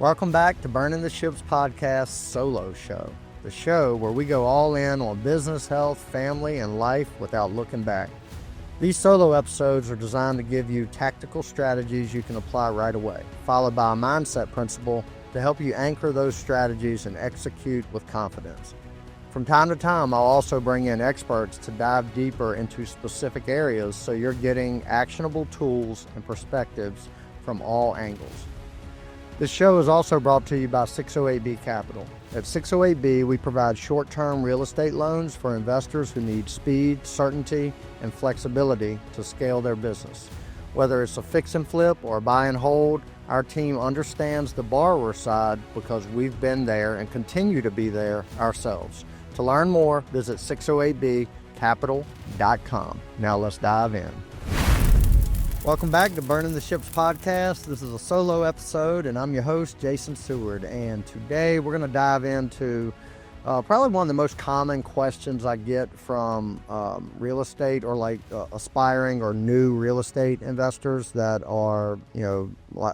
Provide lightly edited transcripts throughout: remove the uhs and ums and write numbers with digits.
Welcome back to Burning the Ships Podcast Solo Show, the show where we go all in on business, health, family, and life without looking back. These solo episodes are designed to give you tactical strategies you can apply right away, followed by a mindset principle to help you anchor those strategies and execute with confidence. From time to time, I'll also bring in experts to dive deeper into specific areas so you're getting actionable tools and perspectives from all angles. This show is also brought to you by 608B Capital. At 608B, we provide short-term real estate loans for investors who need speed, certainty, and flexibility to scale their business. Whether it's a fix and flip or a buy and hold, our team understands the borrower side because we've been there and continue to be there ourselves. To learn more, visit 608bcapital.com. Now let's dive in. Welcome back to Burning the Ships Podcast. This is a solo episode, and I'm your host, Jason Seward. And today we're going to dive into probably one of the most common questions I get from real estate or aspiring or new real estate investors that are,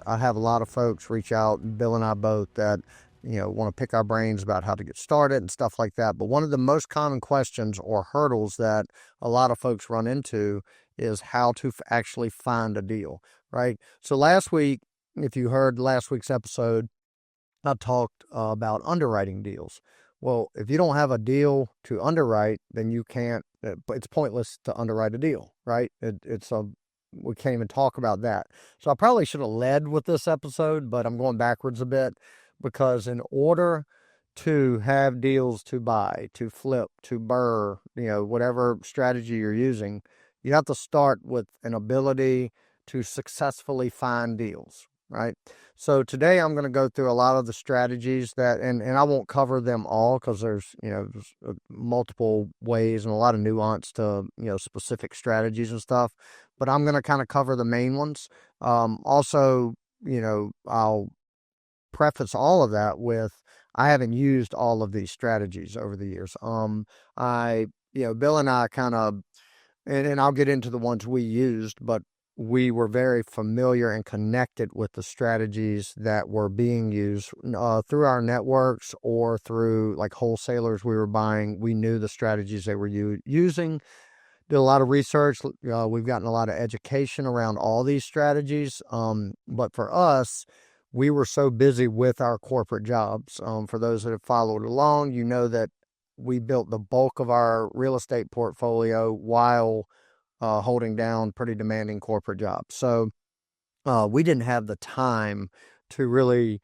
I have a lot of folks reach out, Bill and I both, that want to pick our brains about how to get started and stuff like that. But one of the most common questions or hurdles that a lot of folks run into is how to actually find a deal, right? So last week, if you heard last week's episode, I talked about underwriting deals. Well, if you don't have a deal to underwrite, then you can't, it's pointless to underwrite a deal, right? We can't even talk about that. So I probably should have led with this episode, but I'm going backwards a bit. Because in order to have deals to buy, to flip, to burr, whatever strategy you're using, you have to start with an ability to successfully find deals, right? So today I'm going to go through a lot of the strategies that, and I won't cover them all because there's multiple ways and a lot of nuance to, specific strategies and stuff. But I'm going to kind of cover the main ones. Also, I'll preface all of that with I haven't used all of these strategies over the years. Bill and I kind of, and I'll get into the ones we used, but we were very familiar and connected with the strategies that were being used through our networks or through like wholesalers we were buying. We knew the strategies they were using. Did a lot of research. We've gotten a lot of education around all these strategies. But for us, we were so busy with our corporate jobs. For those that have followed along, you know that we built the bulk of our real estate portfolio while holding down pretty demanding corporate jobs. So we didn't have the time to really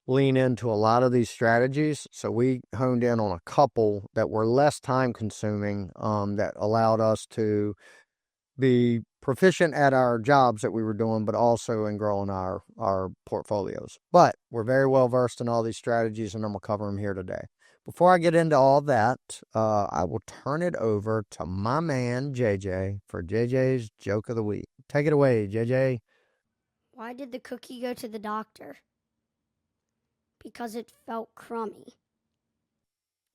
lean into a lot of these strategies. So we honed in on a couple that were less time consuming that allowed us to be proficient at our jobs that we were doing, but also in growing our portfolios. But we're very well versed in all these strategies, and I'm going to cover them here today. Before I get into all that, I will turn it over to my man, JJ, for JJ's Joke of the Week. Take it away, JJ. Why did the cookie go to the doctor? Because it felt crummy.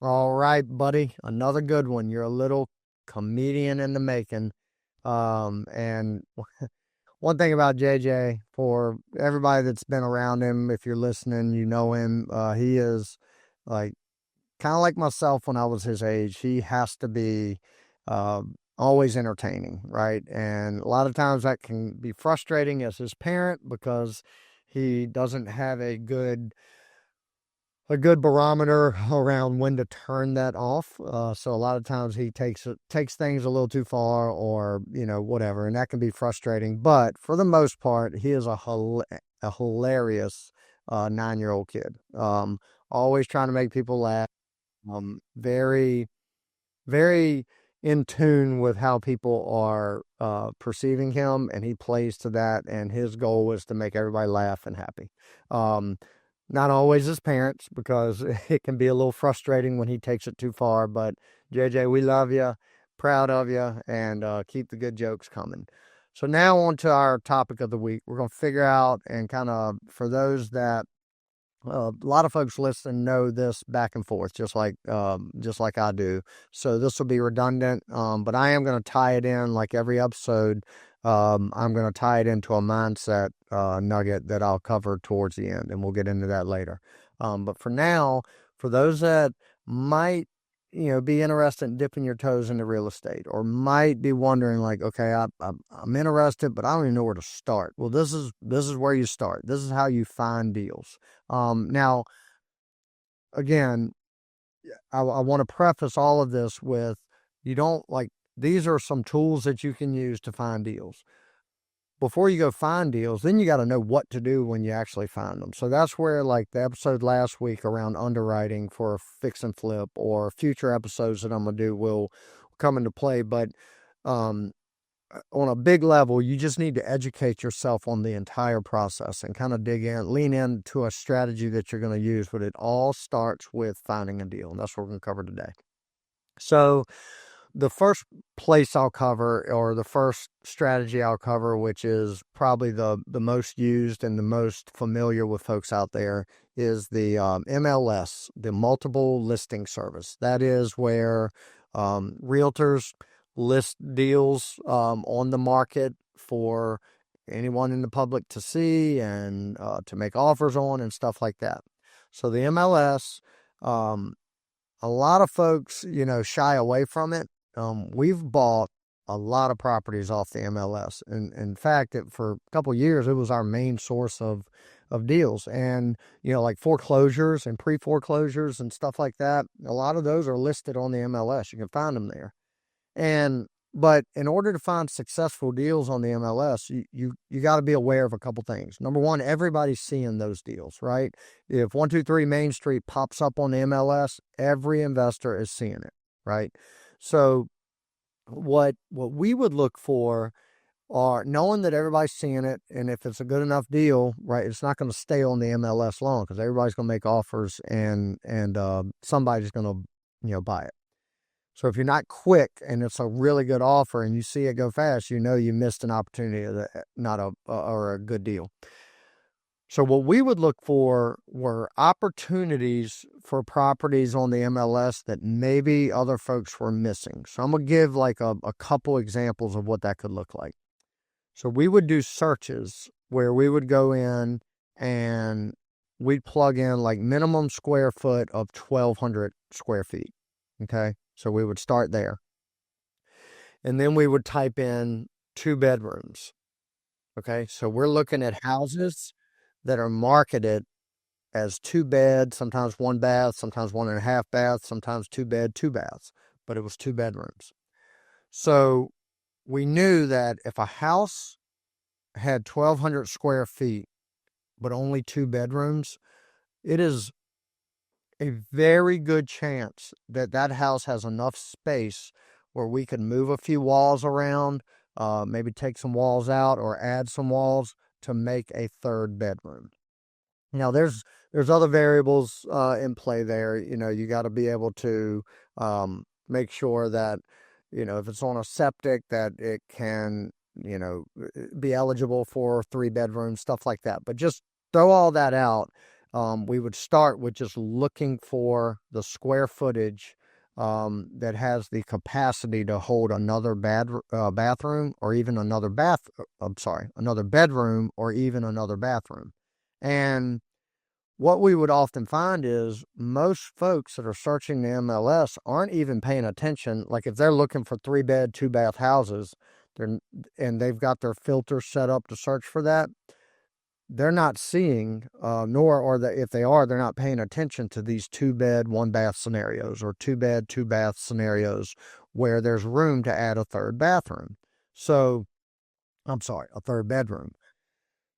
All right, buddy. Another good one. You're a little comedian in the making. And one thing about JJ, for everybody that's been around him, if you're listening, you know him, he is like, kind of like myself when I was his age. He has to be, always entertaining, right? And a lot of times that can be frustrating as his parent because he doesn't have a good barometer around when to turn that off. So a lot of times he takes things a little too far or, whatever. And that can be frustrating. But for the most part, he is a hilarious 9-year-old kid. Always trying to make people laugh. Very, very in tune with how people are perceiving him. And he plays to that. And his goal is to make everybody laugh and happy. Not always as parents, because it can be a little frustrating when he takes it too far. But JJ, we love you, proud of you, and keep the good jokes coming. So now on to our topic of the week. We're going to figure out and kind of, for those that, a lot of folks listen know this back and forth, just like I do. So this will be redundant, but I am going to tie it in like every episode I'm going to tie it into a mindset nugget that I'll cover towards the end, and we'll get into that later. But for now, for those that might, be interested in dipping your toes into real estate, or might be wondering like, okay, I'm interested, but I don't even know where to start. Well, this is where you start. This is how you find deals. Now, again, I want to preface all of this with, you don't like, these are some tools that you can use to find deals. Before you go find deals, then you got to know what to do when you actually find them. So that's where, like, the episode last week around underwriting for fix and flip, or future episodes that I'm going to do, will come into play. But on a big level, you just need to educate yourself on the entire process and kind of lean into a strategy that you're going to use. But it all starts with finding a deal, and that's what we're going to cover today. So the first place I'll cover, or the first strategy I'll cover, which is probably the most used and the most familiar with folks out there, is the MLS, the multiple listing service. That is where realtors list deals on the market for anyone in the public to see and to make offers on and stuff like that. So the MLS, a lot of folks, shy away from it. We've bought a lot of properties off the MLS. And in fact, for a couple of years, it was our main source of deals. And, like foreclosures and pre-foreclosures and stuff like that, a lot of those are listed on the MLS. You can find them there. But in order to find successful deals on the MLS, you got to be aware of a couple things. Number one, everybody's seeing those deals, right? If 123 Main Street pops up on the MLS, every investor is seeing it, right? So what we would look for are, knowing that everybody's seeing it, and if it's a good enough deal, right, it's not going to stay on the MLS long, because everybody's going to make offers, and somebody's going to buy it. So if you're not quick and it's a really good offer and you see it go fast, you missed an opportunity, or a good deal. So what we would look for were opportunities for properties on the MLS that maybe other folks were missing. So I'm going to give like a couple examples of what that could look like. So we would do searches where we would go in and we'd plug in like minimum square foot of 1,200 square feet. Okay. So we would start there. And then we would type in 2 bedrooms. Okay. So we're looking at houses that are marketed as 2 bed, sometimes 1 bath, sometimes 1.5 baths, sometimes 2 bed, 2 baths, but it was 2 bedrooms. So we knew that if a house had 1,200 square feet, but only 2 bedrooms, it is a very good chance that that house has enough space where we could move a few walls around, maybe take some walls out or add some walls to make a 3rd bedroom. Now, there's other variables in play there. You got to be able to make sure that, if it's on a septic, that it can, be eligible for 3 bedrooms, stuff like that. But just throw all that out. We would start with just looking for the square footage that has the capacity to hold another bathroom, or even another another bedroom, or even another bathroom. And what we would often find is most folks that are searching the MLS aren't even paying attention. Like if they're looking for 3 bed, 2 bath houses, and they've got their filter set up to search for that, they're not seeing, if they are, they're not paying attention to these 2 bed, 1 bath scenarios, or 2 bed, 2 bath scenarios where there's room to add a 3rd bathroom. So, a 3rd bedroom.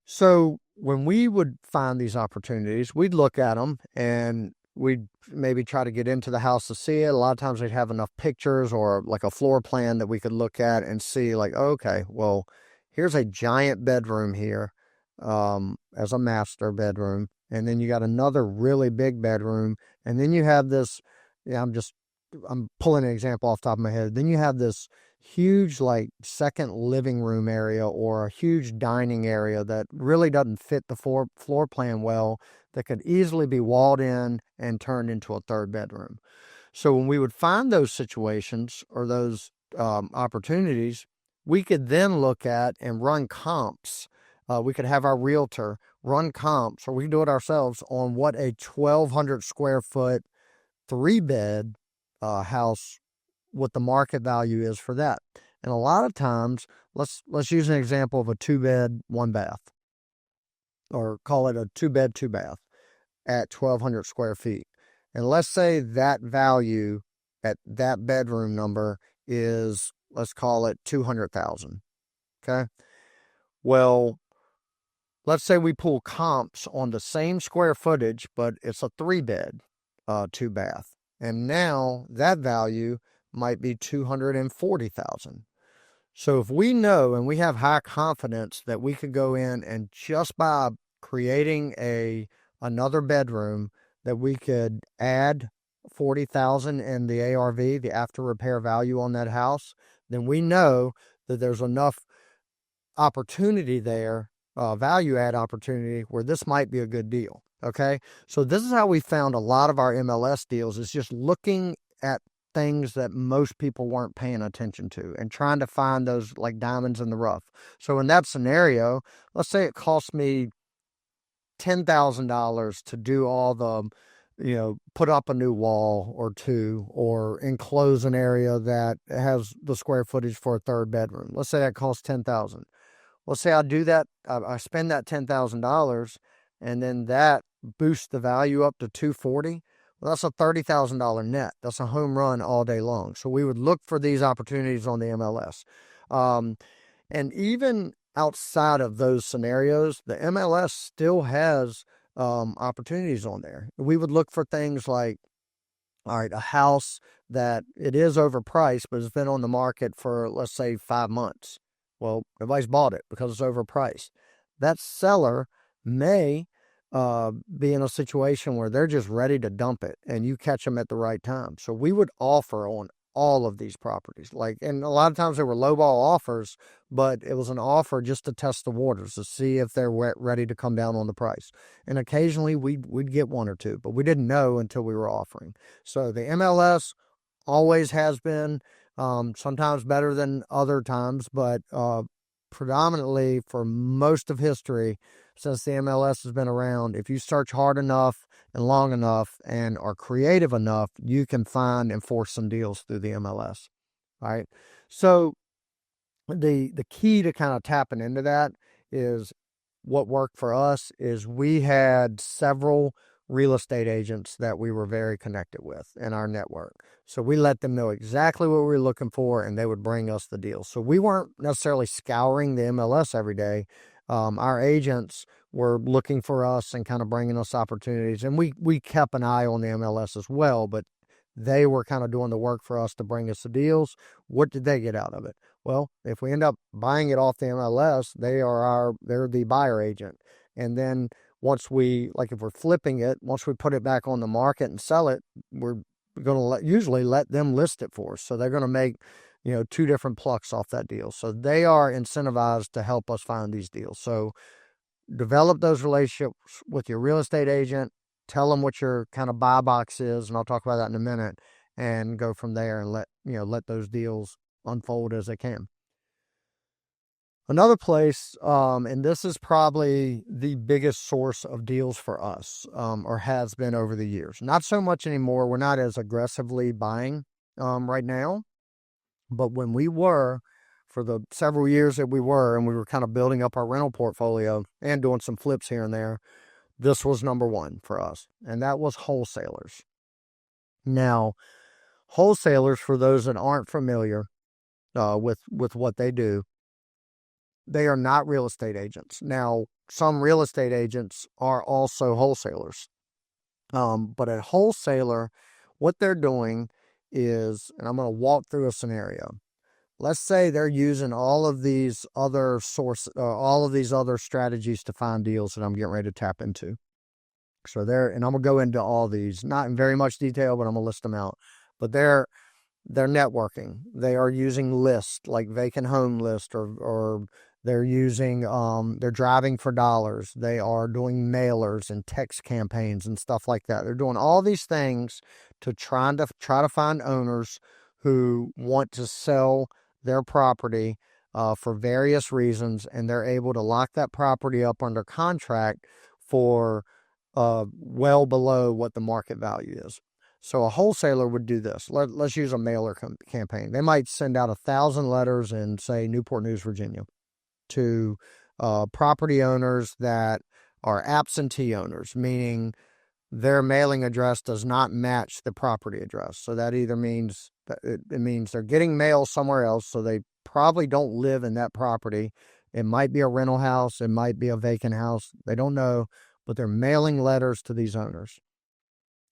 So when we would find these opportunities, we'd look at them and we'd maybe try to get into the house to see it. A lot of times they'd have enough pictures or like a floor plan that we could look at and see like, okay, well, here's a giant bedroom here as a master bedroom. And then you got another really big bedroom. And then you have this, I'm pulling an example off the top of my head. Then you have this huge like second living room area or a huge dining area that really doesn't fit the floor plan well, that could easily be walled in and turned into a 3rd bedroom. So when we would find those situations or those opportunities, we could then look at and run comps. We could have our realtor run comps, or we can do it ourselves, on what a 1,200 square foot 3-bed house, what the market value is for that. And a lot of times, let's use an example of a 2-bed, 1-bath, or call it a 2-bed, 2-bath at 1,200 square feet. And let's say that value at that bedroom number is, let's call it 200,000. Okay. Well, let's say we pull comps on the same square footage, but it's a 3-bed, 2-bath. And now that value might be 240,000. So if we know and we have high confidence that we could go in and just by creating another bedroom, that we could add 40,000 in the ARV, the after repair value on that house, then we know that there's enough opportunity there, value add opportunity, where this might be a good deal. Okay. So this is how we found a lot of our MLS deals, is just looking at things that most people weren't paying attention to and trying to find those like diamonds in the rough. So in that scenario, let's say it cost me $10,000 to do all the, put up a new wall or two, or enclose an area that has the square footage for a 3rd bedroom. Let's say that costs $10,000. Let's say I do that, I spend that $10,000, and then that boosts the value up to $240,000. Well, that's a $30,000 net. That's a home run all day long. So we would look for these opportunities on the MLS. And even outside of those scenarios, the MLS still has opportunities on there. We would look for things like, all right, a house that it is overpriced, but it's been on the market for, let's say, 5 months. Well, nobody's bought it because it's overpriced. That seller may be in a situation where they're just ready to dump it, and you catch them at the right time. So we would offer on all of these properties. And a lot of times they were lowball offers, but it was an offer just to test the waters, to see if they're ready to come down on the price. And occasionally we'd get one or two, but we didn't know until we were offering. So the MLS always has been, sometimes better than other times, but predominantly for most of history, since the MLS has been around, if you search hard enough and long enough and are creative enough, you can find and force some deals through the MLS. All right. So the key to kind of tapping into that is, what worked for us is we had several real estate agents that we were very connected with in our network. So we let them know exactly what we were looking for, and they would bring us the deals. So we weren't necessarily scouring the MLS every day. Our agents were looking for us and kind of bringing us opportunities. And we kept an eye on the MLS as well, but they were kind of doing the work for us to bring us the deals. What did they get out of it? Well, if we end up buying it off the MLS, they're the buyer agent. And then once if we're flipping it, once we put it back on the market and sell it, we're going to usually let them list it for us. So they're going to make, 2 different plucks off that deal. So they are incentivized to help us find these deals. So develop those relationships with your real estate agent. Tell them what your kind of buy box is, and I'll talk about that in a minute, and go from there and let those deals unfold as they can. Another place, and this is probably the biggest source of deals for us, or has been over the years. Not so much anymore. We're not as aggressively buying right now. But when we were, for the several years that we were, and we were kind of building up our rental portfolio and doing some flips here and there, this was number one for us, and that was wholesalers. Now, wholesalers, for those that aren't familiar with what they do, they are not real estate agents. Now, some real estate agents are also wholesalers. But a wholesaler, what they're doing is, and I'm going to walk through a scenario. Let's say they're using all of these other strategies to find deals that I'm getting ready to tap into. So and I'm going to go into all these, not in very much detail, but I'm going to list them out. But they're networking. They are using lists like vacant home list, or they're using, they're driving for dollars. They are doing mailers and text campaigns and stuff like that. They're doing all these things to try to find owners who want to sell their property for various reasons, and they're able to lock that property up under contract for well below what the market value is. So a wholesaler would do this. Let's use a mailer campaign. They might send out 1,000 letters in, say, Newport News, Virginia, to property owners that are absentee owners, meaning their mailing address does not match the property address. So that either means that it means they're getting mail somewhere else, so they probably don't live in that property. It might be a rental house, it might be a vacant house, they don't know, but they're mailing letters to these owners.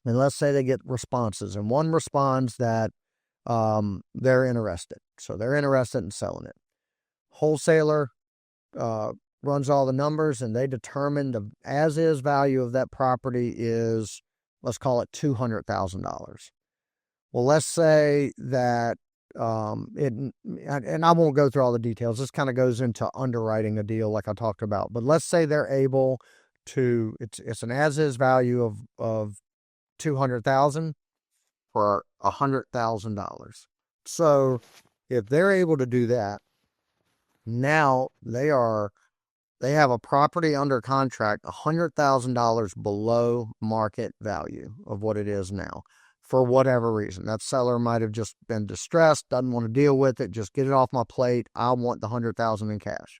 And let's say they get responses, and one responds that they're interested. So they're interested in selling it. Wholesaler runs all the numbers, and they determine the as-is value of that property is, let's call it $200,000. Well, let's say that and I won't go through all the details. This kind of goes into underwriting a deal like I talked about. But let's say they're able to, it's an as-is value of $200,000 for $100,000. So if they're able to do that, now they have a property under contract $100,000 below market value of what it is now, for whatever reason. That seller might have just been distressed, doesn't want to deal with it, just get it off my plate. I want the $100,000 in cash.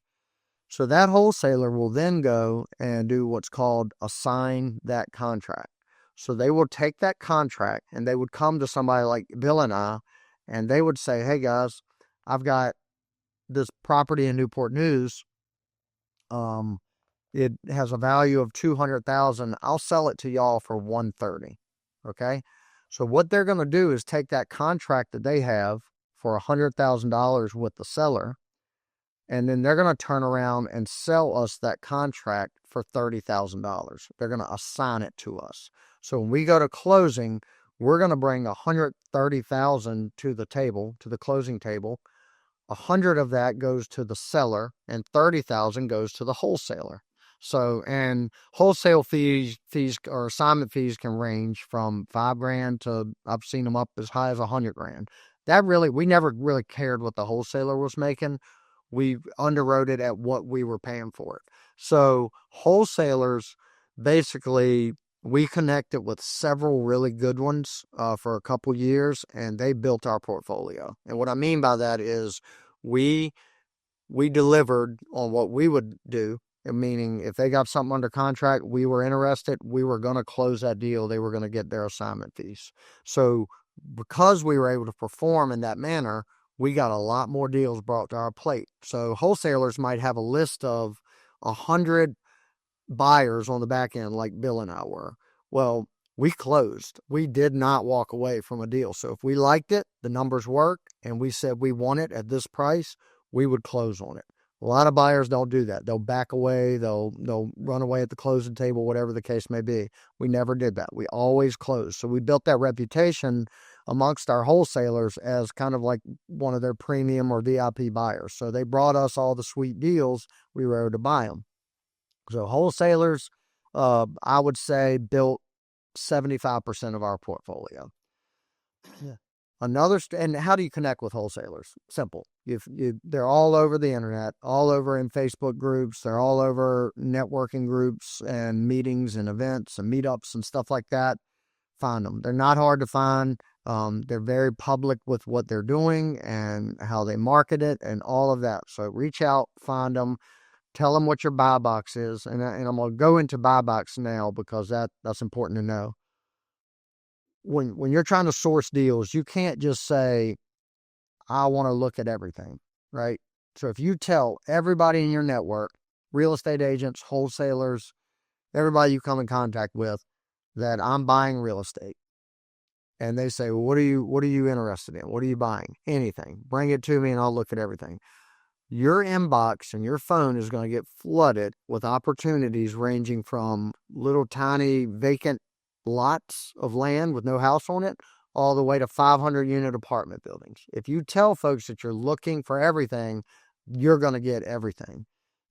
So that wholesaler will then go and do what's called assign that contract. So they will take that contract and they would come to somebody like Bill and I, and they would say, hey guys, I've got this property in Newport News. It has a value of $200,000. I'll sell it to y'all for $130,000. Okay. So what they're going to do is take that contract that they have for $100,000 with the seller, and then they're going to turn around and sell us that contract for $30,000. They're going to assign it to us. So when we go to closing, we're going to bring $130,000 to the table, to the closing table. 100 of that goes to the seller, and 30,000 goes to the wholesaler. So, and wholesale fees or assignment fees can range from $5,000 to, I've seen them up as high as $100,000. We never really cared what the wholesaler was making. We underwrote it at what we were paying for it. So wholesalers, basically, we connected with several really good ones for a couple years, and they built our portfolio. And what I mean by that is we delivered on what we would do, meaning if they got something under contract, we were interested, we were going to close that deal, they were going to get their assignment fees. So because we were able to perform in that manner, we got a lot more deals brought to our plate. So wholesalers might have a list of 100 buyers on the back end like Bill and I were. Well, we closed. We did not walk away from a deal. So if we liked it, the numbers worked, and we said we want it at this price, we would close on it. A lot of buyers don't do that. They'll back away. They'll run away at the closing table, whatever the case may be. We never did that. We always closed. So we built that reputation amongst our wholesalers as kind of like one of their premium or VIP buyers. So they brought us all the sweet deals. We were able to buy them. So wholesalers, I would say, built 75% of our portfolio. Yeah. And how do you connect with wholesalers? Simple. They're all over the internet, all over in Facebook groups. They're all over networking groups and meetings and events and meetups and stuff like that. Find them. They're not hard to find. They're very public with what they're doing and how they market it and all of that. So reach out, find them, tell them what your buy box is. And I'm going to go into buy box now because that's important to know. When you're trying to source deals, you can't just say, I want to look at everything, right? So if you tell everybody in your network, real estate agents, wholesalers, everybody you come in contact with, that I'm buying real estate, and they say, well, what are you interested in? What are you buying? Anything. Bring it to me and I'll look at everything. Your inbox and your phone is going to get flooded with opportunities ranging from little tiny vacant lots of land with no house on it, all the way to 500-unit apartment buildings. If you tell folks that you're looking for everything, you're going to get everything.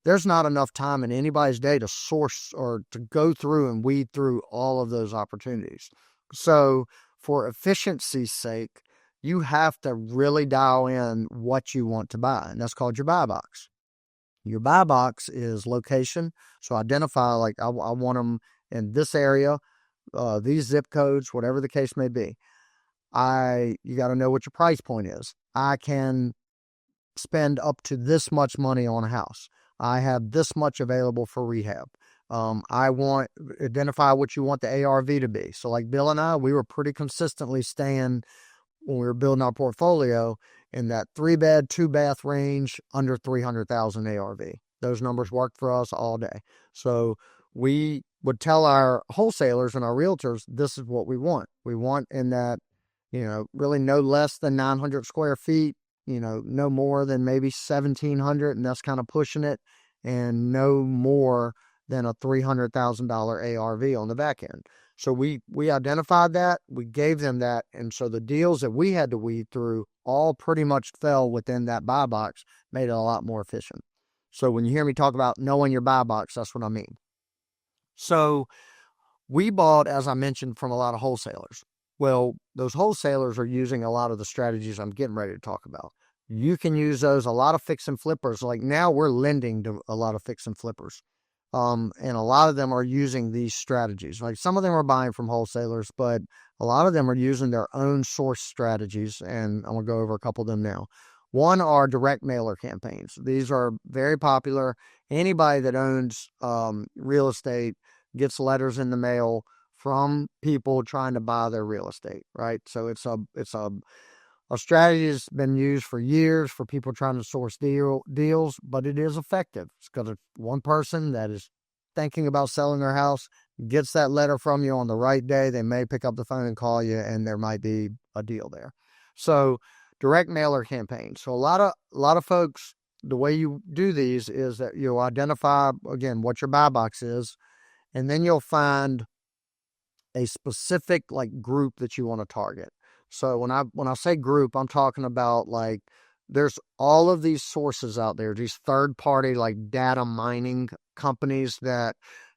There's not enough time in anybody's day to source or to go through and weed through all of those opportunities. So for efficiency's sake, you have to really dial in what you want to buy, and that's called your buy box. Your buy box is location. So identify, like, I want them in this area, these zip codes, whatever the case may be. You got to know what your price point is. I can spend up to this much money on a house. I have this much available for rehab. Identify what you want the ARV to be. So like Bill and I, we were pretty consistently staying, when we were building our portfolio, in that 3-bed, 2-bath range under 300,000 ARV. Those numbers worked for us all day. So we would tell our wholesalers and our realtors, this is what we want. We want in that, really no less than 900 square feet, no more than maybe 1,700, and that's kind of pushing it, and no more than a $300,000 ARV on the back end. So we identified that, we gave them that, and so the deals that we had to weed through all pretty much fell within that buy box, made it a lot more efficient. So when you hear me talk about knowing your buy box, that's what I mean. So we bought, as I mentioned, from a lot of wholesalers. Well, those wholesalers are using a lot of the strategies I'm getting ready to talk about. You can use those. A lot of fix and flippers, like now we're lending to a lot of fix and flippers. And a lot of them are using these strategies. Like some of them are buying from wholesalers, but a lot of them are using their own source strategies. And I'm going to go over a couple of them now. One are direct mailer campaigns. These are very popular. Anybody that owns real estate gets letters in the mail from people trying to buy their real estate, right? So it's a strategy that's been used for years for people trying to source deals, but it is effective. It's because one person that is thinking about selling their house gets that letter from you on the right day. They may pick up the phone and call you, and there might be a deal there. So direct mailer campaigns. So a lot of folks, the way you do these is that you'll identify, again, what your buy box is, and then you'll find a specific like group that you want to target. So when I say group, I'm talking about, like, there's all of these sources out there, these third-party like data mining companies that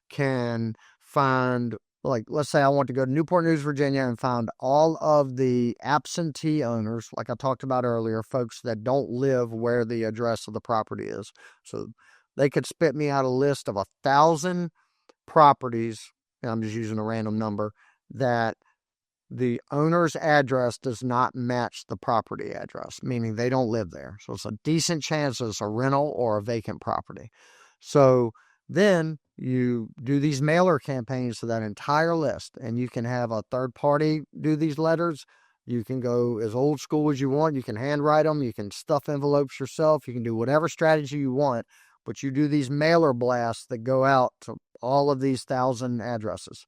can find, like, let's say I want to go to Newport News, Virginia, and find all of the absentee owners, like I talked about earlier, folks that don't live where the address of the property is. So they could spit me out a list of 1,000 properties, and I'm just using a random number, that the owner's address does not match the property address, meaning they don't live there. So it's a decent chance it's a rental or a vacant property. So then you do these mailer campaigns to that entire list, and you can have a third party do these letters. You can go as old school as you want. You can handwrite them. You can stuff envelopes yourself. You can do whatever strategy you want, but you do these mailer blasts that go out to all of these 1,000 addresses.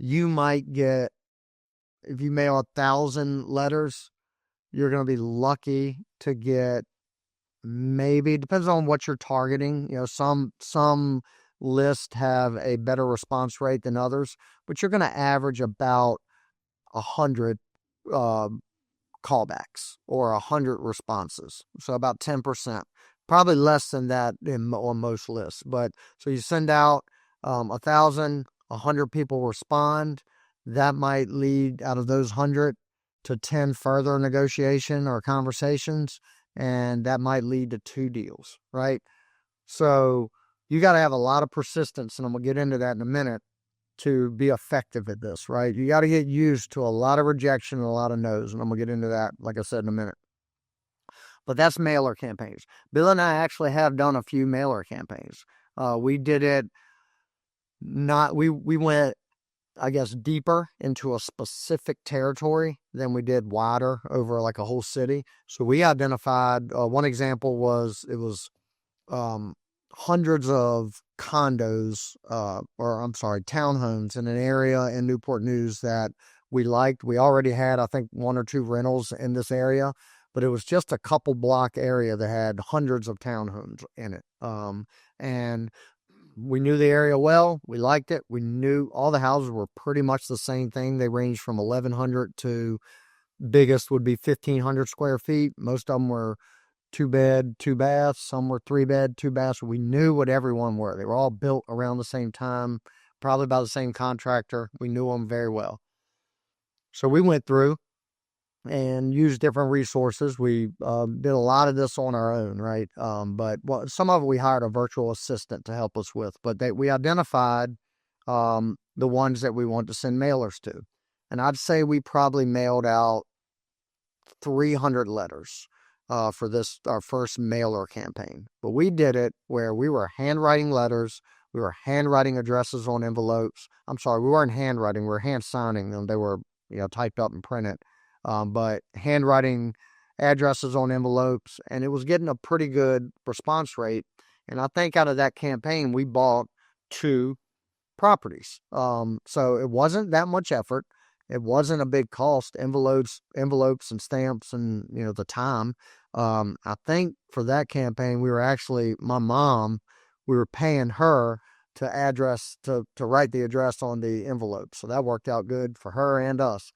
You might get, if you mail 1,000 letters, you're going to be lucky to get, maybe, depends on what you're targeting. Some lists have a better response rate than others, but you're going to average about 100 callbacks or 100 responses. So about 10%, probably less than that on most lists. But so you send out 1,000, 100 people respond. That might lead, out of those 100, to 10 further negotiation or conversations, and that might lead to 2 deals, right? So you got to have a lot of persistence, and I'm going to get into that in a minute, to be effective at this, right? You got to get used to a lot of rejection and a lot of no's, and I'm going to get into that, like I said, in a minute. But that's mailer campaigns. Bill and I actually have done a few mailer campaigns. We did it we went, I guess, deeper into a specific territory than we did wider over like a whole city. So we identified, one example was, it was hundreds of condos, townhomes in an area in Newport News that we liked. We already had, I think, 1 or 2 rentals in this area, but it was just a couple block area that had hundreds of townhomes in it. And we knew the area well. We liked it. We knew all the houses were pretty much the same thing. They ranged from 1,100 to biggest would be 1,500 square feet. Most of them were 2-bed, 2-baths. Some were 3-bed, 2-baths. We knew what everyone were. They were all built around the same time, probably by the same contractor. We knew them very well. So we went through and used different resources. We did a lot of this on our own, right? But some of it we hired a virtual assistant to help us with. But we identified the ones that we want to send mailers to. And I'd say we probably mailed out 300 letters for this, our first mailer campaign. But we did it where we were handwriting letters, we were handwriting addresses on envelopes. I'm sorry, we weren't handwriting, we were hand signing them. They were, typed up and printed. But handwriting addresses on envelopes, and it was getting a pretty good response rate. And I think out of that campaign, we bought 2 properties. So it wasn't that much effort. It wasn't a big cost, envelopes and stamps and, the time. I think for that campaign, we were actually, my mom, we were paying her to write the address on the envelope. So that worked out good for her and us.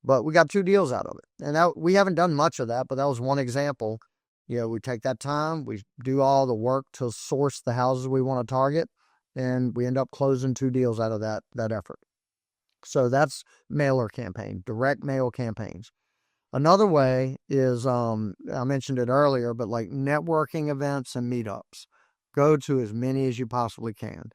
But we got 2 deals out of it. And we haven't done much of that, but that was one example. We take that time, we do all the work to source the houses we want to target, and we end up closing 2 deals out of that effort. So that's mailer campaign, direct mail campaigns. Another way is, I mentioned it earlier, but like networking events and meetups. Go to as many as you possibly can.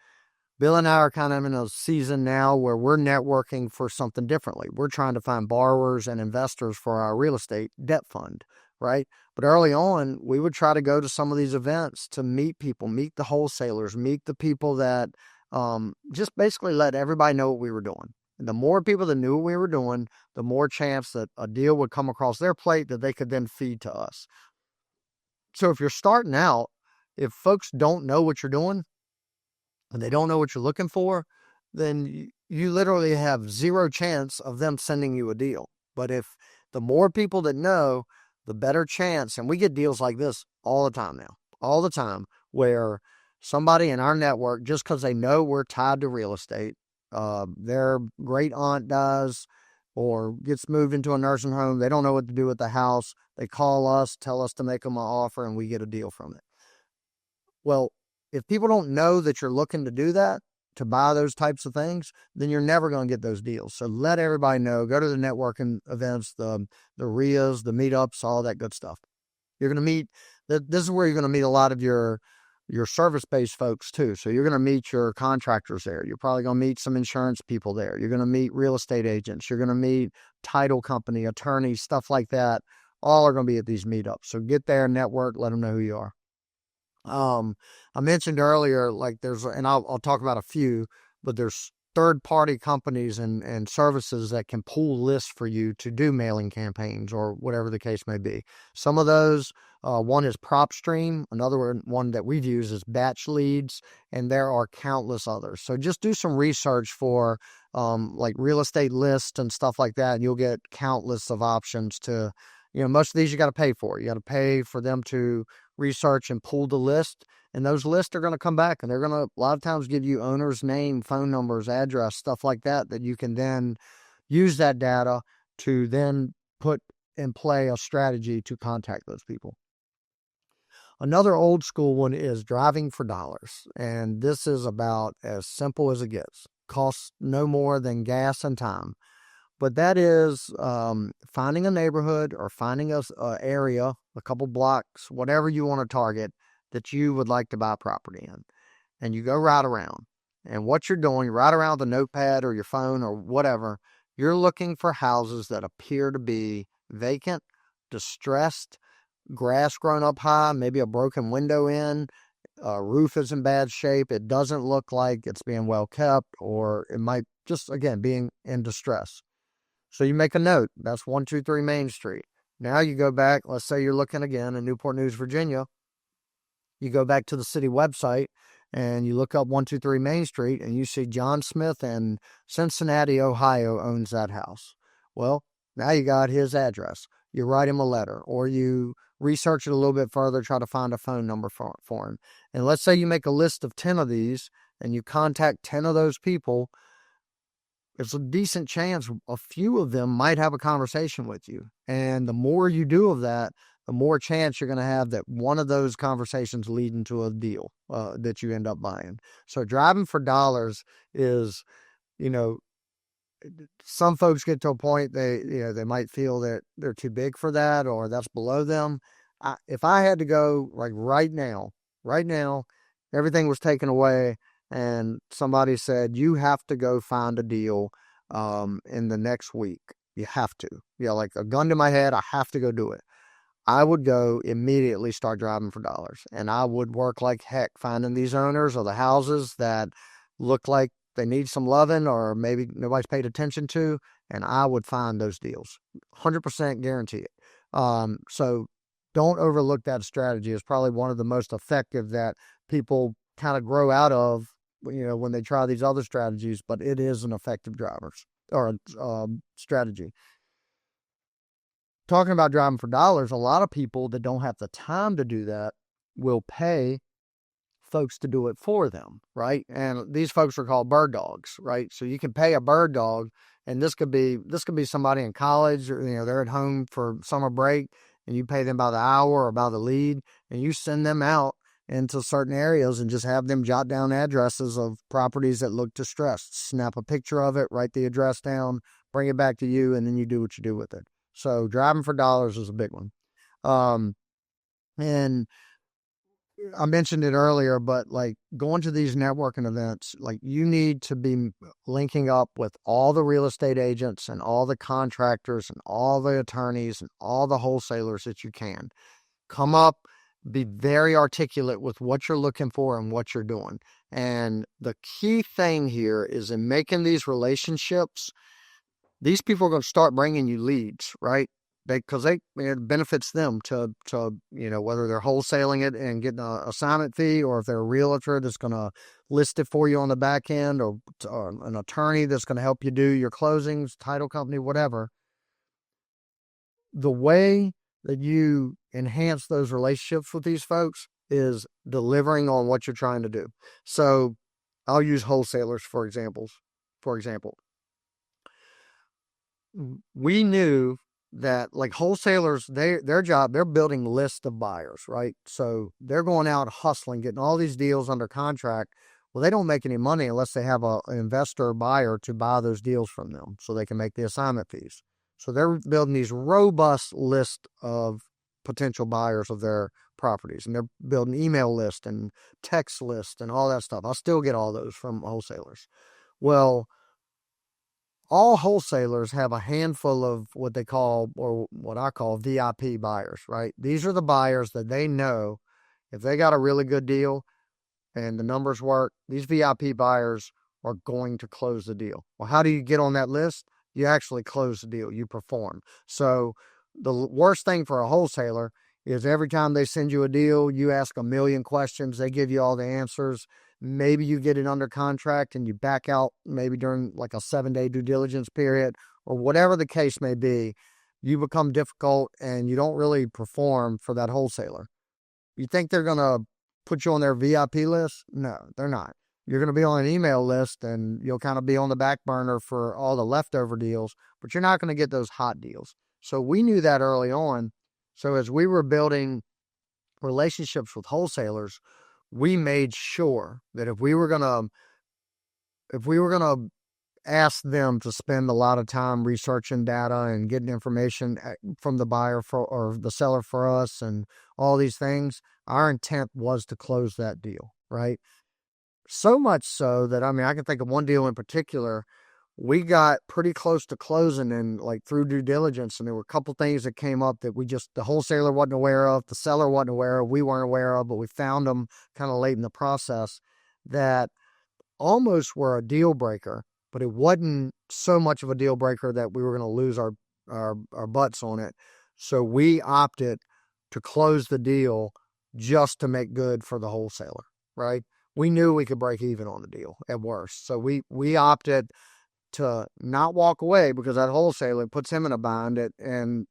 Bill and I are kind of in a season now where we're networking for something differently. We're trying to find borrowers and investors for our real estate debt fund, right? But early on, we would try to go to some of these events to meet people, meet the wholesalers, meet the people that just basically let everybody know what we were doing. And the more people that knew what we were doing, the more chance that a deal would come across their plate that they could then feed to us. So if you're starting out, if folks don't know what you're doing and they don't know what you're looking for, then you literally have 0 chance of them sending you a deal. But if the more people that know, the better chance, and we get deals like this all the time now, all the time, where somebody in our network, just because they know we're tied to real estate, their great aunt dies or gets moved into a nursing home, they don't know what to do with the house, they call us, tell us to make them an offer, and we get a deal from it. Well, if people don't know that you're looking to do that, to buy those types of things, then you're never going to get those deals. So let everybody know. Go to the networking events, the RIAs, the meetups, all that good stuff. You're going to meet, this is where you're going to meet a lot of your service-based folks too. So you're going to meet your contractors there. You're probably going to meet some insurance people there. You're going to meet real estate agents. You're going to meet title company, attorneys, stuff like that. All are going to be at these meetups. So get there, network, let them know who you are. I mentioned earlier, like and I'll talk about a few, but there's third-party companies and services that can pull lists for you to do mailing campaigns or whatever the case may be. Some of those, one is PropStream. Another one that we've used is BatchLeads, and there are countless others. So just do some research for like real estate lists and stuff like that, and you'll get countless of options to, most of these you got to pay for. You got to pay for them to research and pull the list, and those lists are going to come back, and they're going to a lot of times give you owner's name, phone numbers, address, stuff like that you can then use that data to then put in play a strategy to contact those people. Another old school one is driving for dollars, and this is about as simple as it gets. Costs no more than gas and time. But that is finding a neighborhood or finding a area, a couple blocks, whatever you want to target that you would like to buy property in. And you go right around. And what you're doing, right around the notepad or your phone or whatever, you're looking for houses that appear to be vacant, distressed, grass grown up high, maybe a broken window in, roof is in bad shape. It doesn't look like it's being well kept, or it might just, again, being in distress. So you make a note. That's 123 Main Street. Now you go back. Let's say you're looking again in Newport News, Virginia. You go back to the city website and you look up 123 Main Street and you see John Smith in Cincinnati, Ohio owns that house. Well, now you got his address. You write him a letter, or you research it a little bit further, try to find a phone number for him. And let's say you make a list of 10 of these and you contact 10 of those people. There's a decent chance a few of them might have a conversation with you. And the more you do of that, the more chance you're going to have that one of those conversations lead into a deal that you end up buying. So driving for dollars is, some folks get to a point they might feel that they're too big for that or that's below them. If I had to go like right now, everything was taken away and somebody said you have to go find a deal in the next week. You have to. Like a gun to my head, I have to go do it. I would go immediately start driving for dollars. And I would work like heck finding these owners of the houses that look like they need some loving or maybe nobody's paid attention to. And I would find those deals. 100% guarantee it. So don't overlook that strategy. It's probably one of the most effective that people kind of grow out of, when they try these other strategies, but it is an effective strategy. Talking about driving for dollars, a lot of people that don't have the time to do that will pay folks to do it for them, right? And these folks are called bird dogs, right? So you can pay a bird dog, and this could be somebody in college, or they're at home for summer break, and you pay them by the hour or by the lead, and you send them out into certain areas and just have them jot down addresses of properties that look distressed. Snap a picture of it, write the address down, bring it back to you, and then you do what you do with it. So driving for dollars is a big one. And I mentioned it earlier, but like going to these networking events, like you need to be linking up with all the real estate agents and all the contractors and all the attorneys and all the wholesalers that you can. Come up, be very articulate with what you're looking for and what you're doing. And the key thing here is in making these relationships, these people are going to start bringing you leads, right? Because it benefits them to whether they're wholesaling it and getting an assignment fee, or if they're a realtor that's going to list it for you on the back end, or an attorney that's going to help you do your closings, title company, whatever. The way that you enhance those relationships with these folks is delivering on what you're trying to do. So I'll use wholesalers for example. We knew that like wholesalers, their job, they're building lists of buyers, right? So they're going out hustling, getting all these deals under contract. Well, they don't make any money unless they have an investor buyer to buy those deals from them so they can make the assignment fees. So they're building these robust lists of potential buyers of their properties, and they're building email lists and text lists and all that stuff. I still get all those from wholesalers. Well, all wholesalers have a handful of what they call, or what I call, VIP buyers, right? These are the buyers that they know if they got a really good deal and the numbers work, these VIP buyers are going to close the deal. Well, how do you get on that list? You actually close the deal. You perform. So the worst thing for a wholesaler is every time they send you a deal, you ask a million questions. They give you all the answers. Maybe you get it under contract and you back out maybe during like a 7-day due diligence period, or whatever the case may be. You become difficult and you don't really perform for that wholesaler. You think they're going to put you on their VIP list? No, they're not. You're going to be on an email list and you'll kind of be on the back burner for all the leftover deals, but you're not going to get those hot deals. So we knew that early on. So as we were building relationships with wholesalers, we made sure that if we were going to ask them to spend a lot of time researching data and getting information from the buyer or the seller for us and all these things, our intent was to close that deal, right? So much so that, I can think of one deal in particular. We got pretty close to closing and like through due diligence, and there were a couple things that came up that the wholesaler wasn't aware of, the seller wasn't aware of, we weren't aware of, but we found them kind of late in the process that almost were a deal breaker, but it wasn't so much of a deal breaker that we were going to lose our butts on it. So we opted to close the deal just to make good for the wholesaler, right? We knew we could break even on the deal at worst. So we opted to not walk away because that wholesaler puts him in a bind, and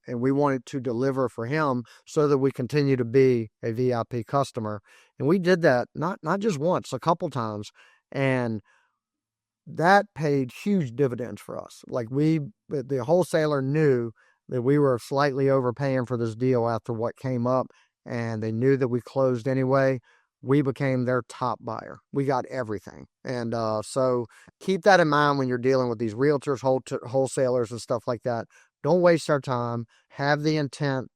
we wanted to deliver for him so that we continue to be a VIP customer. And we did that not just once, a couple times, and that paid huge dividends for us. Like the wholesaler knew that we were slightly overpaying for this deal after what came up, and they knew that we closed anyway. we became their top buyer. We got everything. And so keep that in mind when you're dealing with these realtors, wholesalers, and stuff like that. Don't waste our time. Have the intent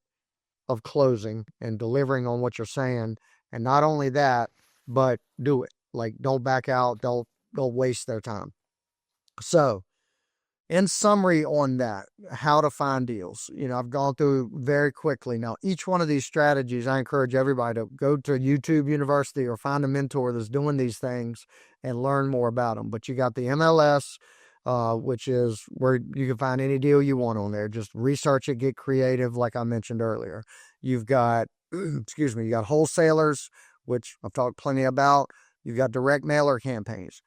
of closing and delivering on what you're saying. And not only that, but do it. Like, don't back out. Don't waste their time. So, in summary on that, how to find deals. I've gone through very quickly. Now, each one of these strategies, I encourage everybody to go to YouTube University or find a mentor that's doing these things and learn more about them. But you got the MLS, which is where you can find any deal you want on there. Just research it, get creative, like I mentioned earlier. You've got, you got wholesalers, which I've talked plenty about. You've got direct mailer campaigns.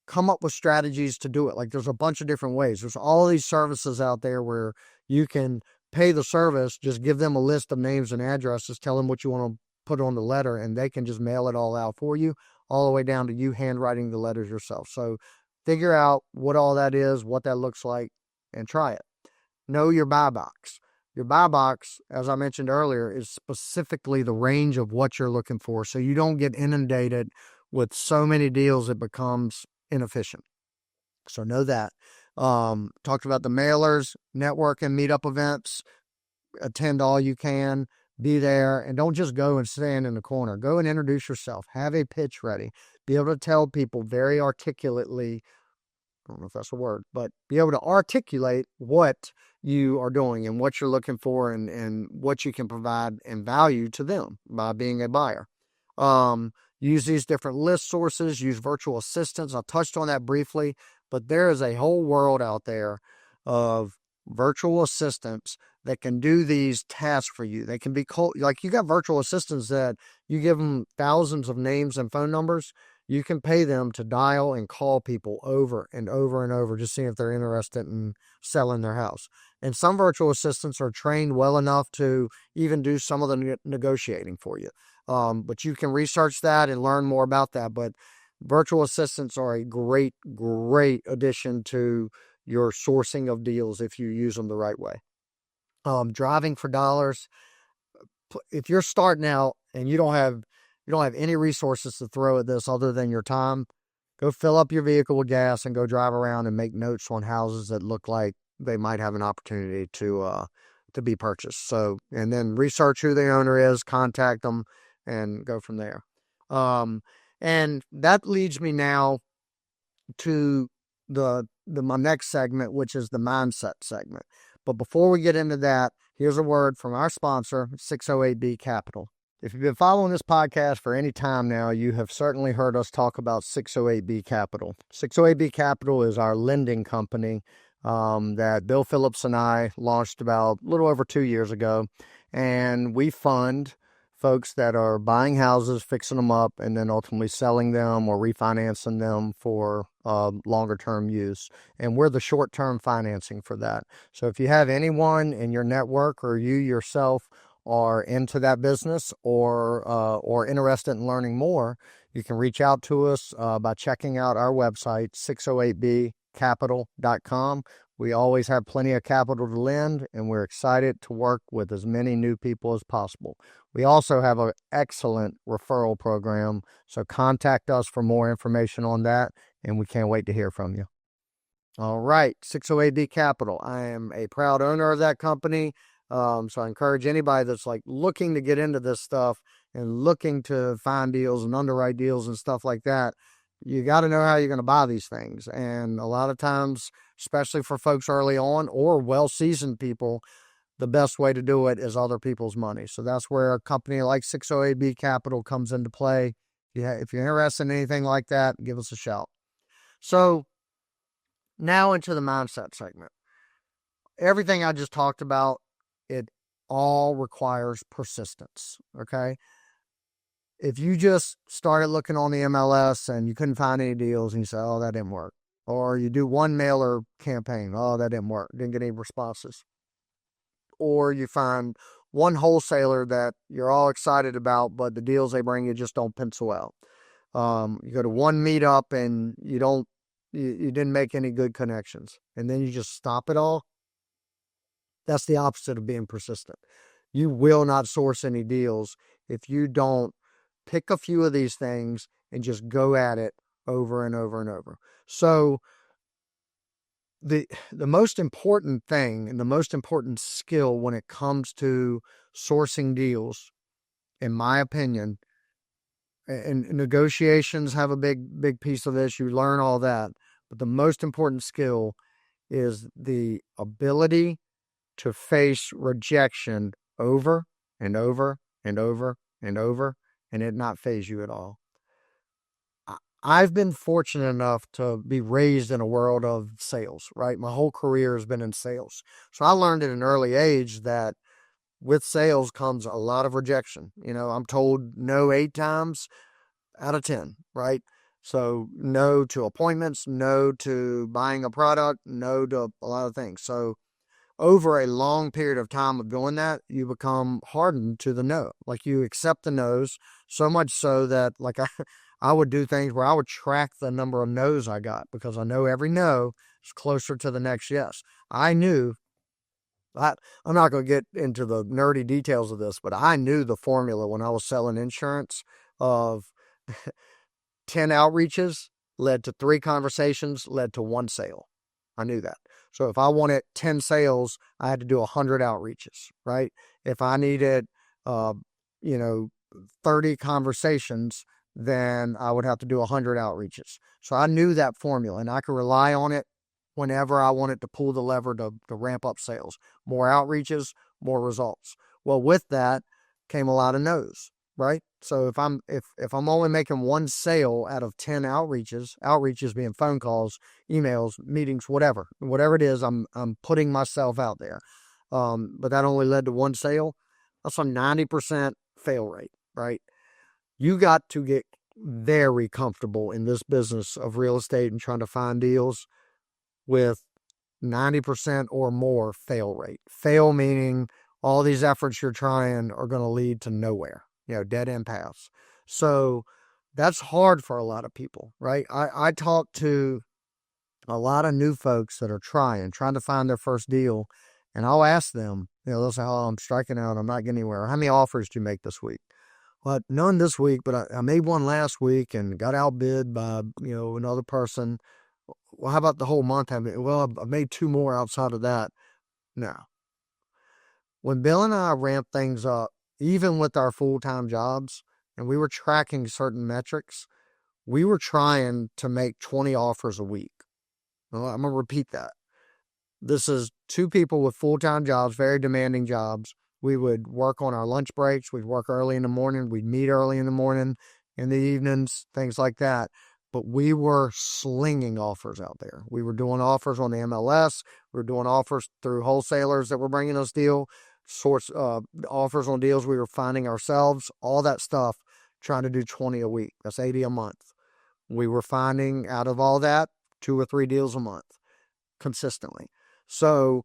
Come up with strategies to do it. Like, there's a bunch of different ways. There's all these services out there where you can pay the service, just give them a list of names and addresses, tell them what you want to put on the letter, and they can just mail it all out for you, all the way down to you handwriting the letters yourself. So figure out what all that is, what that looks like, and try it. Know your buy box. Your buy box, as I mentioned earlier, is specifically the range of what you're looking for, so you don't get inundated with so many deals it becomes inefficient. So know that. Talked about the mailers, network and meetup events. Attend all you can. Be there, and don't just go and stand in the corner. Go and introduce yourself. Have a pitch ready. Be able to tell people very articulately, I don't know if that's a word, but be able to articulate what you are doing and what you're looking for, and what you can provide and value to them by being a buyer. Use these different list sources, use virtual assistants. I touched on that briefly, but there is a whole world out there of virtual assistants that can do these tasks for you. They can be like, you got virtual assistants that you give them thousands of names and phone numbers. You can pay them to dial and call people over and over and over, just seeing if they're interested in selling their house. And some virtual assistants are trained well enough to even do some of the negotiating for you. But you can research that and learn more about that. But virtual assistants are a great, great addition to your sourcing of deals if you use them the right way. Driving for dollars. If you're starting out and you don't have any resources to throw at this other than your time, go fill up your vehicle with gas and go drive around and make notes on houses that look like they might have an opportunity to be purchased. So, and then research who the owner is, contact them, and go from there. And that leads me now to my next segment, which is the mindset segment. But before we get into that, here's a word from our sponsor, 608B Capital. If you've been following this podcast for any time now, you have certainly heard us talk about 608B Capital. 608B Capital is our lending company that Bill Phillips and I launched about a little over 2 years ago. And we fund folks that are buying houses, fixing them up, and then ultimately selling them or refinancing them for longer term use. And we're the short term financing for that. So if you have anyone in your network or you yourself are into that business or interested in learning more, you can reach out to us by checking out our website, 608bcapital.com. We always have plenty of capital to lend, and we're excited to work with as many new people as possible. We also have an excellent referral program, so contact us for more information on that, and we can't wait to hear from you. All right, 608B Capital. I am a proud owner of that company, so I encourage anybody that's like looking to get into this stuff and looking to find deals and underwrite deals and stuff like that. You got to know how you're going to buy these things. And a lot of times, especially for folks early on or well-seasoned people, the best way to do it is other people's money. So that's where a company like 608B Capital comes into play. Yeah, if you're interested in anything like that, give us a shout. So now into the mindset segment. Everything I just talked about, it all requires persistence, okay? If you just started looking on the MLS and you couldn't find any deals and you say, oh, that didn't work. Or you do one mailer campaign, oh, that didn't work, didn't get any responses. Or you find one wholesaler that you're all excited about, but the deals they bring you just don't pencil out. You go to one meetup and you didn't make any good connections, and then you just stop it all. That's the opposite of being persistent. You will not source any deals if you don't Pick a few of these things and just go at it over and over and over. So the most important thing and the most important skill when it comes to sourcing deals, in my opinion, and negotiations have a big piece of this. You learn all that, but the most important skill is the ability to face rejection over and over and over and over, and it not faze you at all. I've been fortunate enough to be raised in a world of sales, right? My whole career has been in sales. So I learned at an early age that with sales comes a lot of rejection. I'm told no 8 times out of 10, right? So no to appointments, no to buying a product, no to a lot of things. So over a long period of time of doing that, you become hardened to the no. Like you accept the no's so much so that like I would do things where I would track the number of no's I got because I know every no is closer to the next yes. I knew I'm not going to get into the nerdy details of this, but I knew the formula when I was selling insurance of 10 outreaches led to 3 conversations, led to 1 sale. I knew that. So if I wanted 10 sales, I had to do 100 outreaches, right? If I needed, 30 conversations, then I would have to do 100 outreaches. So I knew that formula and I could rely on it whenever I wanted to pull the lever to ramp up sales. More outreaches, more results. Well, with that came a lot of no's, right? So if I'm only making 1 sale out of 10 outreaches being phone calls, emails, meetings, whatever it is, I'm putting myself out there. But that only led to 1 sale. That's a 90% fail rate, right? You got to get very comfortable in this business of real estate and trying to find deals with 90% or more fail rate. Fail meaning all these efforts you're trying are going to lead to nowhere, dead end paths. So that's hard for a lot of people, right? I talk to a lot of new folks that are trying to find their first deal, and I'll ask them, they'll say, oh, I'm striking out, I'm not getting anywhere. How many offers do you make this week? Well, none this week, but I made one last week and got outbid by, another person. Well, how about the whole month? Well, I made 2 more outside of that. No. When Bill and I ramped things up, even with our full-time jobs, and we were tracking certain metrics, we were trying to make 20 offers a week. Well, I'm going to repeat that. This is 2 people with full-time jobs, very demanding jobs. We would work on our lunch breaks. We'd work early in the morning. We'd meet early in the morning, in the evenings, things like that. But we were slinging offers out there. We were doing offers on the MLS. We were doing offers through wholesalers that were bringing us offers on deals we were finding ourselves, all that stuff, trying to do 20 a week. That's 80 a month. We were finding out of all that 2 or 3 deals a month consistently. So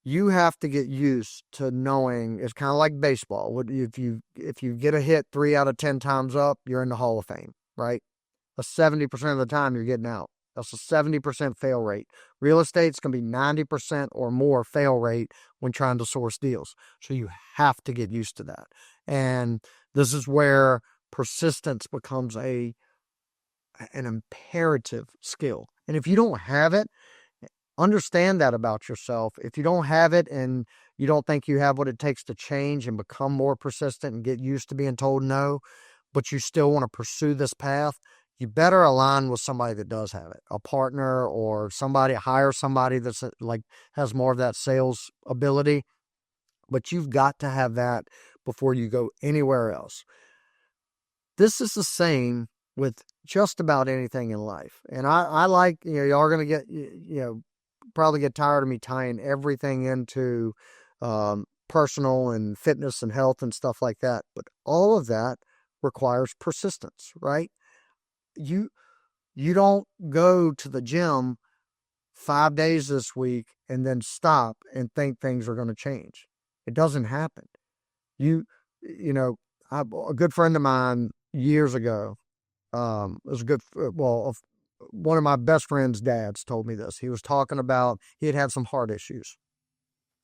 you have to get used to knowing it's kind of like baseball. If you get a hit 3 out of 10 times up, you're in the Hall of Fame, right? 70% of the time you're getting out. That's a 70% fail rate. Real estate's going to be 90% or more fail rate when trying to source deals. So you have to get used to that. And this is where persistence becomes an imperative skill. And if you don't have it, understand that about yourself. If you don't have it and you don't think you have what it takes to change and become more persistent and get used to being told no, but you still want to pursue this path, you better align with somebody that does have it, a partner or hire somebody that's has more of that sales ability. But you've got to have that before you go anywhere else. This is the same with just about anything in life. And I like, y'all are going to get, probably get tired of me tying everything into personal and fitness and health and stuff like that. But all of that requires persistence, right? You don't go to the gym 5 days this week and then stop and think things are going to change. It doesn't happen. A good friend of mine years ago, was one of my best friend's dads told me this. He was talking about, he had some heart issues.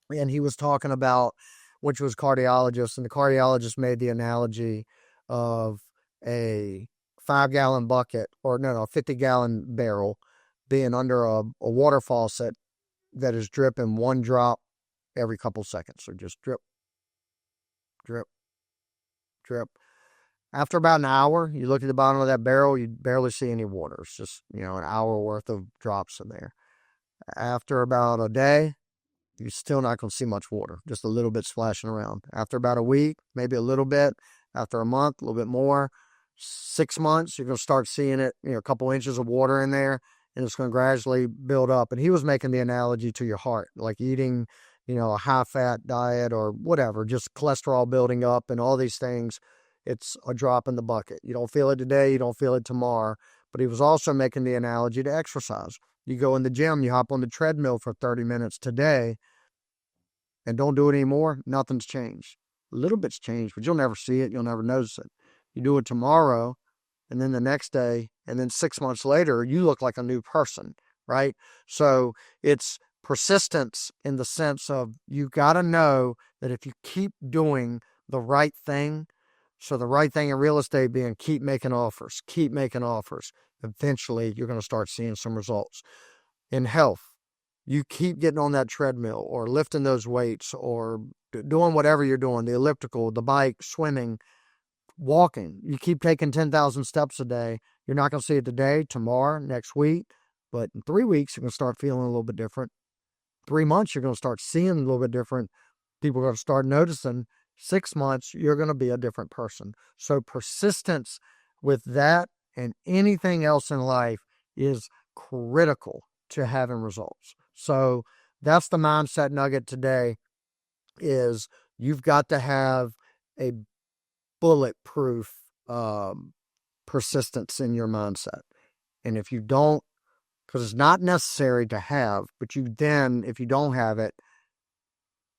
And he was talking about, which was cardiologist, and the cardiologist made the analogy of a 5-gallon bucket, or no, a 50-gallon barrel being under a water faucet that is dripping one drop every couple seconds. So just drip, drip, drip. After about an hour, you look at the bottom of that barrel, you barely see any water. It's just, an hour worth of drops in there. After about a day, you're still not going to see much water, just a little bit splashing around. After about a week, maybe a little bit. After a month, a little bit more. 6 months, you're going to start seeing it, a couple inches of water in there, and it's going to gradually build up. And he was making the analogy to your heart, like eating, a high-fat diet or whatever, just cholesterol building up and all these things. It's a drop in the bucket. You don't feel it today, you don't feel it tomorrow. But he was also making the analogy to exercise. You go in the gym, you hop on the treadmill for 30 minutes today and don't do it anymore, nothing's changed. A little bit's changed, but you'll never see it, you'll never notice it. You do it tomorrow, and then the next day, and then 6 months later, you look like a new person, right? So it's persistence in the sense of you got to know that if you keep doing the right thing, so the right thing in real estate being keep making offers, eventually you're going to start seeing some results. In health, you keep getting on that treadmill or lifting those weights or doing whatever you're doing, the elliptical, the bike, swimming, walking. You keep taking 10,000 steps a day. You're not going to see it today, tomorrow, next week, but in 3 weeks, you're going to start feeling a little bit different. 3 months, you're going to start seeing a little bit different. People are going to start noticing. 6 months, you're going to be a different person. So persistence with that and anything else in life is critical to having results. So that's the mindset nugget today, is you've got to have a bulletproof persistence in your mindset. And if you don't, because it's not necessary to have, but if you don't have it,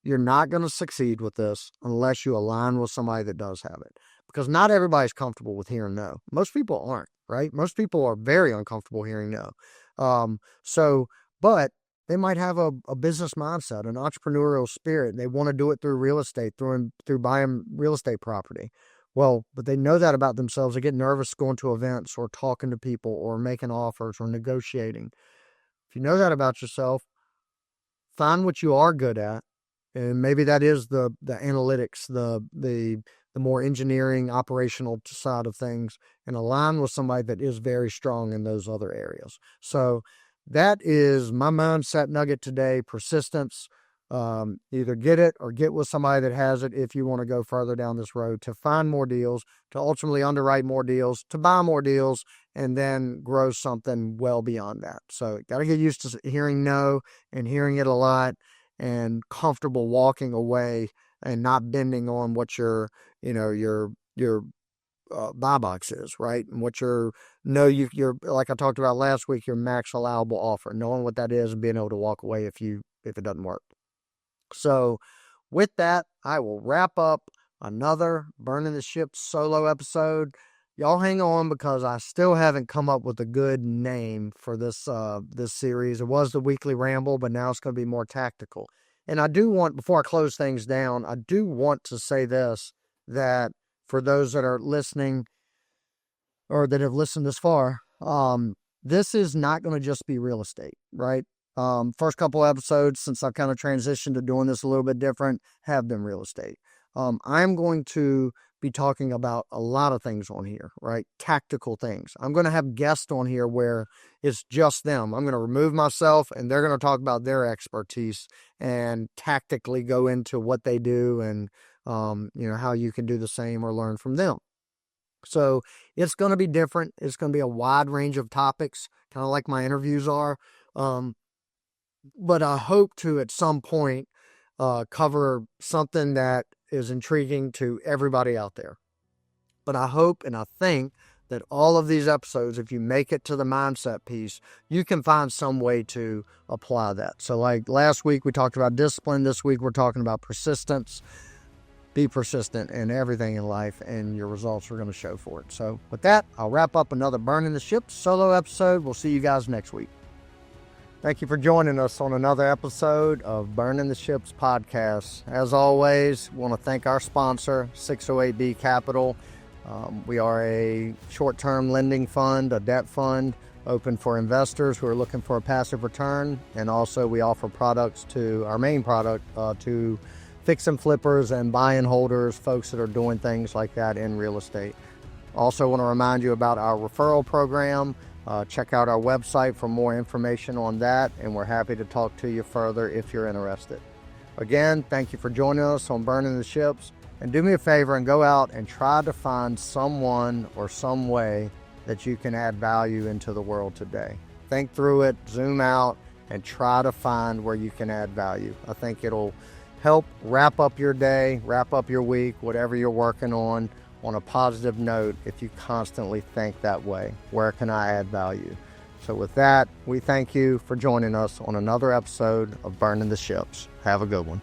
you're not going to succeed with this unless you align with somebody that does have it. Because not everybody's comfortable with hearing no. Most people aren't, right? Most people are very uncomfortable hearing no. But they might have a business mindset, an entrepreneurial spirit. They want to do it through real estate, through buying real estate property. Well, but they know that about themselves. They get nervous going to events or talking to people or making offers or negotiating. If you know that about yourself, find what you are good at. And maybe that is the analytics, the more engineering, operational side of things, and align with somebody that is very strong in those other areas. So that is my mindset nugget today: persistence. Either get it or get with somebody that has it if you want to go further down this road, to find more deals, to ultimately underwrite more deals, to buy more deals, and then grow something well beyond that. So got to get used to hearing no and hearing it a lot, and comfortable walking away and not bending on what your buy box is, right? And what you're like I talked about last week, your max allowable offer, knowing what that is and being able to walk away if it doesn't work. So with that, I will wrap up another Burning the Ship solo episode. Y'all hang on, because I still haven't come up with a good name for this series. It was the Weekly Ramble, but now it's going to be more tactical. And I do want, before I close things down, I do want to say this, that for those that are listening or that have listened this far, this is not going to just be real estate, right? First couple episodes, since I've kind of transitioned to doing this a little bit different, have been real estate. I'm going to be talking about a lot of things on here, right? Tactical things. I'm going to have guests on here where it's just them. I'm going to remove myself, and they're going to talk about their expertise and tactically go into what they do and, how you can do the same or learn from them. So it's going to be different. It's going to be a wide range of topics, kind of like my interviews are. But I hope to, at some point, cover something that is intriguing to everybody out there. But I hope and I think that all of these episodes, if you make it to the mindset piece, you can find some way to apply that. So like last week, we talked about discipline. This week, we're talking about persistence. Be persistent in everything in life, and your results are going to show for it. So with that, I'll wrap up another Burning the Ship solo episode. We'll see you guys next week. Thank you for joining us on another episode of Burning the Ships podcast. As always, want to thank our sponsor, 608B Capital. We are a short-term lending fund, a debt fund, open for investors who are looking for a passive return. And also we offer products to our main product to fix and flippers and buy and holders, folks that are doing things like that in real estate. Also want to remind you about our referral program. Check out our website for more information on that, and we're happy to talk to you further if you're interested. Again, thank you for joining us on Burning the Ships. And do me a favor and go out and try to find someone or some way that you can add value into the world today. Think through it, zoom out, and try to find where you can add value. I think it'll help wrap up your day, wrap up your week, whatever you're working on a positive note if you constantly think that way. Where can I add value? So with that, we thank you for joining us on another episode of Burning the Ships. Have a good one.